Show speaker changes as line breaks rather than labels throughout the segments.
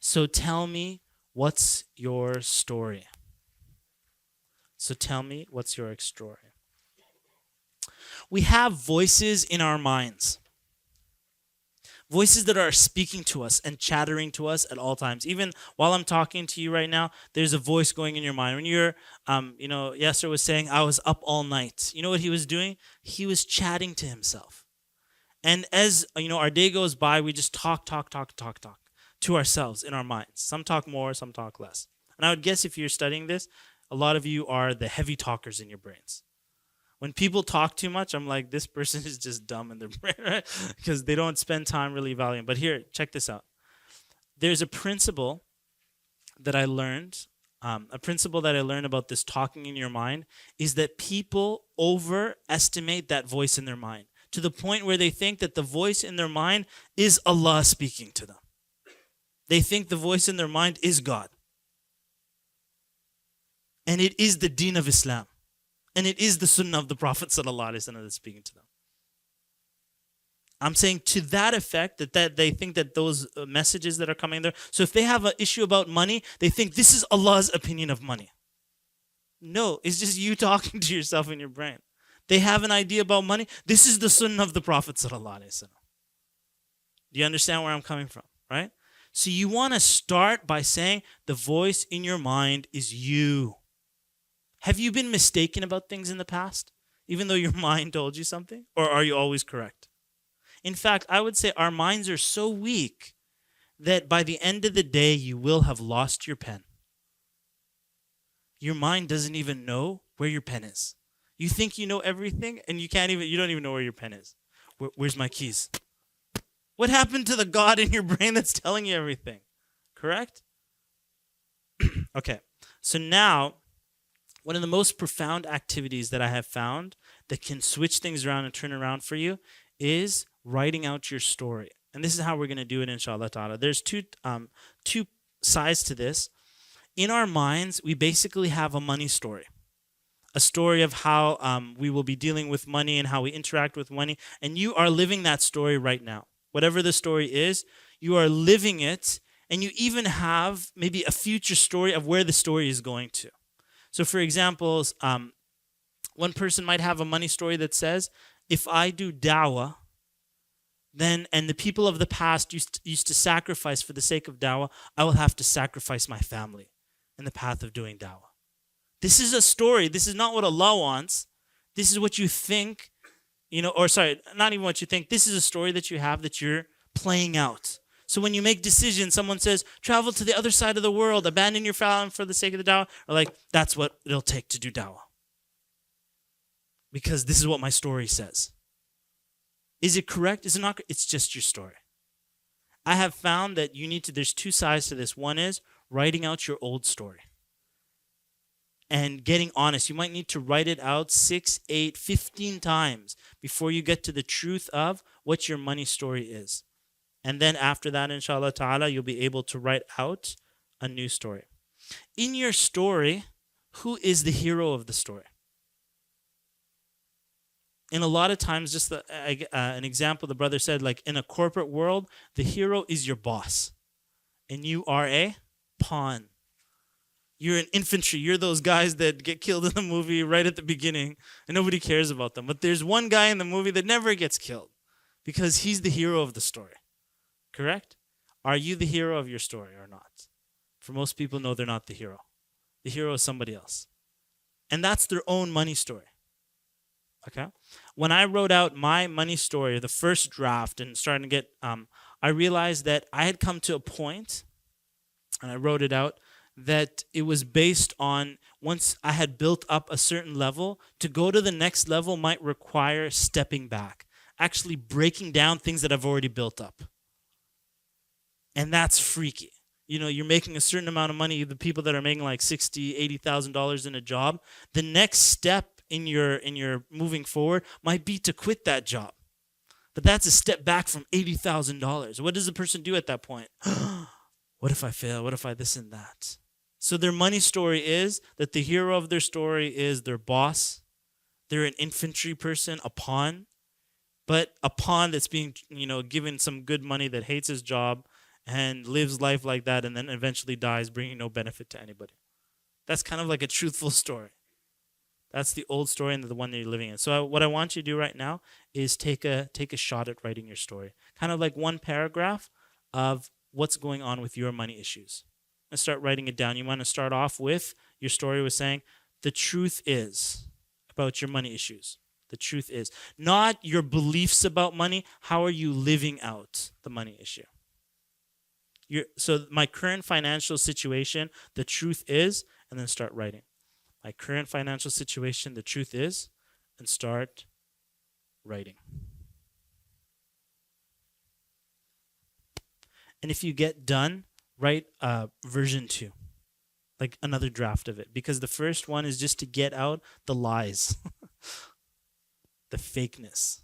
So tell me, what's your story? So tell me, what's your story? We have voices in our minds. Voices that are speaking to us and chattering to us at all times. Even while I'm talking to you right now, there's a voice going in your mind. When you're, Yasser was saying, I was up all night. You know what he was doing? He was chatting to himself. And as, our day goes by, we just talk to ourselves in our minds. Some talk more, some talk less. And I would guess if you're studying this, a lot of you are the heavy talkers in your brains. When people talk too much, I'm like, this person is just dumb in their brain, right? Because they don't spend time really valuing. But here, check this out. There's a principle that I learned. A principle that I learned about this talking in your mind is that people overestimate that voice in their mind to the point where they think that the voice in their mind is Allah speaking to them. They think the voice in their mind is God. And it is the deen of Islam. And it is the sunnah of the Prophet ﷺ that's speaking to them. I'm saying to that effect that they think that those messages that are coming there. So if they have an issue about money, they think this is Allah's opinion of money. No, it's just you talking to yourself in your brain. They have an idea about money. This is the sunnah of the Prophet ﷺ. Do you understand where I'm coming from, right? So you want to start by saying the voice in your mind is you. Have you been mistaken about things in the past, even though your mind told you something? Or are you always correct? In fact, I would say our minds are so weak that by the end of the day, you will have lost your pen. Your mind doesn't even know where your pen is. You think you know everything, and you don't even know where your pen is. Where's my keys? What happened to the God in your brain that's telling you everything? Correct? Okay, so now, one of the most profound activities that I have found that can switch things around and turn around for you is writing out your story. And this is how we're going to do it, inshallah ta'ala. There's two sides to this. In our minds, we basically have a money story. A story of how we will be dealing with money and how we interact with money. And you are living that story right now. Whatever the story is, you are living it. And you even have maybe a future story of where the story is going to. So for example, one person might have a money story that says, if I do da'wah, and the people of the past used to sacrifice for the sake of da'wah, I will have to sacrifice my family in the path of doing da'wah. This is a story. This is not what Allah wants. This is what you think, not even what you think. This is a story that you have that you're playing out. So when you make decisions, someone says, travel to the other side of the world, abandon your family for the sake of the da'wah, or like, that's what it'll take to do da'wah. Because this is what my story says. Is it correct? Is it not? It's just your story. I have found that there's two sides to this. One is writing out your old story. And getting honest. You might need to write it out 6, 8, 15 times before you get to the truth of what your money story is. And then after that, inshallah ta'ala, you'll be able to write out a new story. In your story, who is the hero of the story? And a lot of times, just an example, the brother said, like in a corporate world, the hero is your boss. And you are a pawn. You're an infantry. You're those guys that get killed in the movie right at the beginning, and nobody cares about them. But there's one guy in the movie that never gets killed because he's the hero of the story. Correct? Are you the hero of your story or not? For most people, no, they're not the hero. The hero is somebody else. And that's their own money story. Okay? When I wrote out my money story, the first draft, and starting to get, I realized that I had come to a point, and I wrote it out, that it was based on once I had built up a certain level, to go to the next level might require stepping back, actually breaking down things that I've already built up. And that's freaky. You're making a certain amount of money, the people that are making like $60,000, $80,000 in a job, the next step in your moving forward might be to quit that job. But that's a step back from $80,000. What does the person do at that point? What if I fail? What if I this and that? So their money story is that the hero of their story is their boss. They're an infantry person, a pawn. But a pawn that's being, given some good money that hates his job and lives life like that and then eventually dies, bringing no benefit to anybody. That's kind of like a truthful story. That's the old story and the one that you're living in. So what I want you to do right now is take a shot at writing your story. Kind of like one paragraph of what's going on with your money issues. And start writing it down. You want to start off with your story with saying, the truth is about your money issues. The truth is. Not your beliefs about money. How are you living out the money issue? So my current financial situation, the truth is, and then start writing. My current financial situation, the truth is, and start writing. And if you get done, write version 2, like another draft of it. Because the first one is just to get out the lies, the fakeness.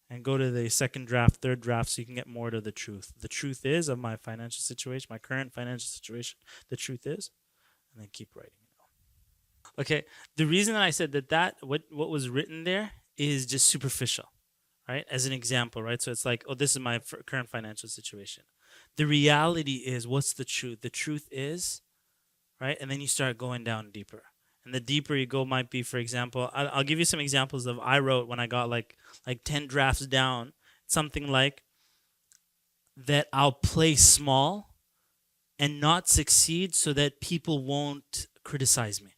And go to the second draft, third draft, so you can get more to the truth. The truth is of my financial situation, my current financial situation, the truth is, and then keep writing it out. Okay, the reason that I said that what was written there is just superficial, right? As an example, right? So it's like, oh, this is my current financial situation. The reality is, what's the truth? The truth is, right? And then you start going down deeper. And the deeper you go might be, for example, I'll give you some examples of I wrote when I got like 10 drafts down, something like that I'll play small and not succeed so that people won't criticize me.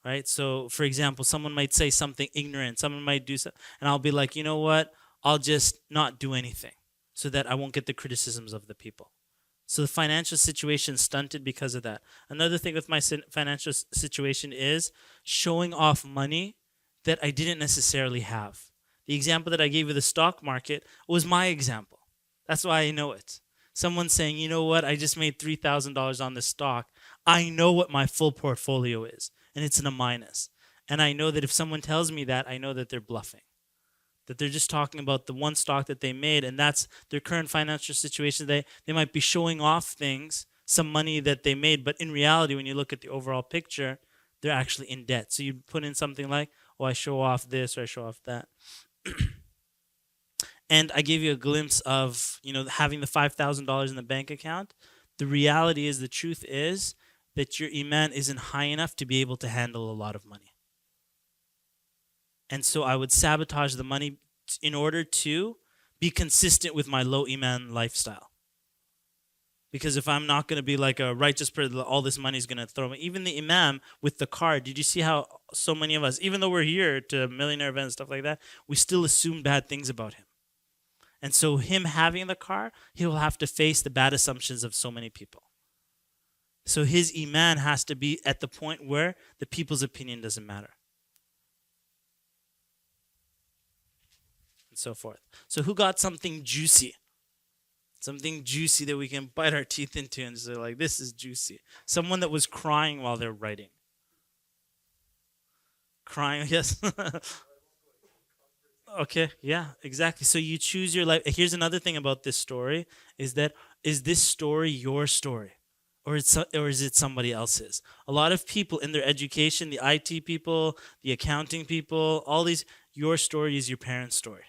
Right? So, for example, someone might say something ignorant, someone might do something, and I'll be like, you know what? I'll just not do anything so that I won't get the criticisms of the people. So the financial situation stunted because of that. Another thing with my financial situation is showing off money that I didn't necessarily have. The example that I gave you, the stock market, was my example. That's why I know it. Someone saying, you know what, I just made $3,000 on this stock. I know what my full portfolio is, and it's in a minus. And I know that if someone tells me that, I know that they're bluffing. That they're just talking about the one stock that they made, and that's their current financial situation. They might be showing off things, some money that they made, but in reality, when you look at the overall picture, they're actually in debt. So you put in something like, oh, I show off this or I show off that. And I gave you a glimpse of, having the $5,000 in the bank account. The reality is, the truth is that your iman isn't high enough to be able to handle a lot of money. And so I would sabotage the money in order to be consistent with my low iman lifestyle. Because if I'm not going to be like a righteous person, all this money is going to throw me. Even the imam with the car, did you see how so many of us, even though we're here to Millionaire events and stuff like that, we still assume bad things about him. And so him having the car, he will have to face the bad assumptions of so many people. So his iman has to be at the point where the people's opinion doesn't matter. So forth. So who got something juicy? Something juicy that we can bite our teeth into and say, like, this is juicy. Someone that was crying while they're writing. Crying, yes. Okay, yeah, exactly. So you choose your life. Here's another thing about this story is this story your story? Or is it somebody else's? A lot of people in their education, the IT people, the accounting people, all these, your story is your parents' story.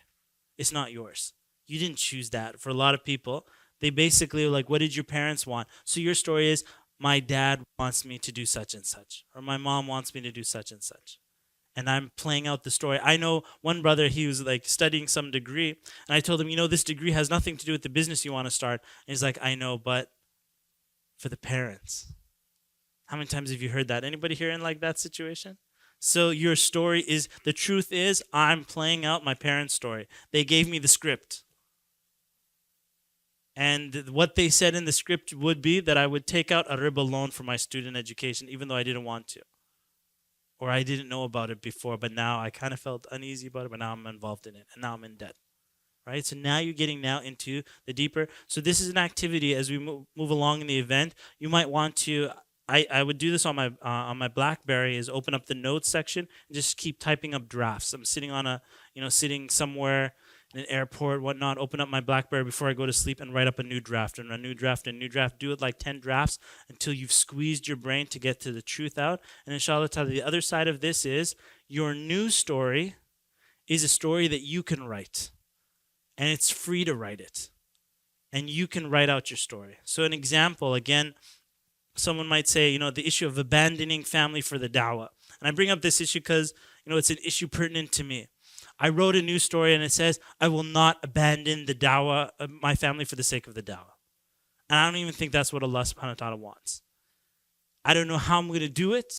It's not yours. You didn't choose that. For a lot of people, they basically are like, what did your parents want? So your story is, my dad wants me to do such and such, or my mom wants me to do such and such. And I'm playing out the story. I know one brother, he was like studying some degree, and I told him, this degree has nothing to do with the business you want to start. And he's like, I know, but for the parents. How many times have you heard that? Anybody here in like that situation? So your story is, the truth is, I'm playing out my parents' story. They gave me the script. And what they said in the script would be that I would take out a riba loan for my student education, even though I didn't want to. Or I didn't know about it before, but now I kind of felt uneasy about it, but now I'm involved in it, and now I'm in debt. Right? So now you're getting now into the deeper. So this is an activity as we move along in the event. You might want to... I would do this on my BlackBerry, is open up the notes section and just keep typing up drafts. I'm sitting on sitting somewhere in an airport, whatnot, open up my BlackBerry before I go to sleep and write up a new draft and a new draft and a new draft. Do it like 10 drafts until you've squeezed your brain to get to the truth out. And inshallah ta'ala, the other side of this is your new story is a story that you can write. And it's free to write it. and you can write out your story. So an example, again, someone might say, the issue of abandoning family for the da'wah. And I bring up this issue because, it's an issue pertinent to me. I wrote a news story and it says, I will not abandon the da'wah, my family for the sake of the da'wah. And I don't even think that's what Allah subhanahu wa ta'ala wants. I don't know how I'm going to do it.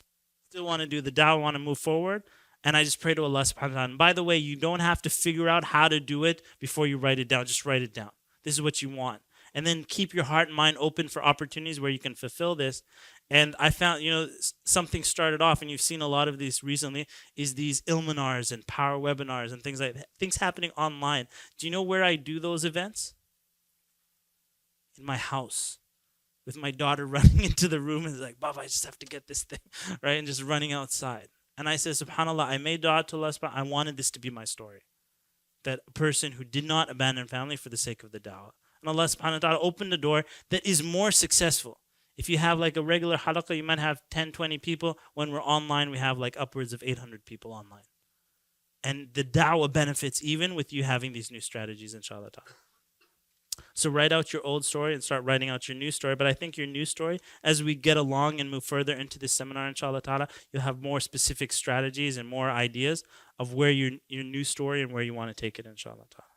Still want to do the da'wah, want to move forward. And I just pray to Allah subhanahu wa ta'ala. And by the way, you don't have to figure out how to do it before you write it down. Just write it down. This is what you want. And then keep your heart and mind open for opportunities where you can fulfill this. And I found, something started off, and you've seen a lot of these recently, is these ilminars and power webinars and things like that. Things happening online. Do you know where I do those events? In my house. With my daughter running into the room and like, Baba, I just have to get this thing, right? And just running outside. And I said, subhanAllah, I made dua to Allah, I wanted this to be my story. That a person who did not abandon family for the sake of the da'wah. And Allah subhanahu wa ta'ala opened a door that is more successful. If you have like a regular halaqah, you might have 10, 20 people. When we're online, we have like upwards of 800 people online. And the da'wah benefits even with you having these new strategies, inshallah ta'ala. So write out your old story and start writing out your new story. But I think your new story, as we get along and move further into this seminar, inshallah ta'ala, you'll have more specific strategies and more ideas of where your new story and where you want to take it, inshallah ta'ala.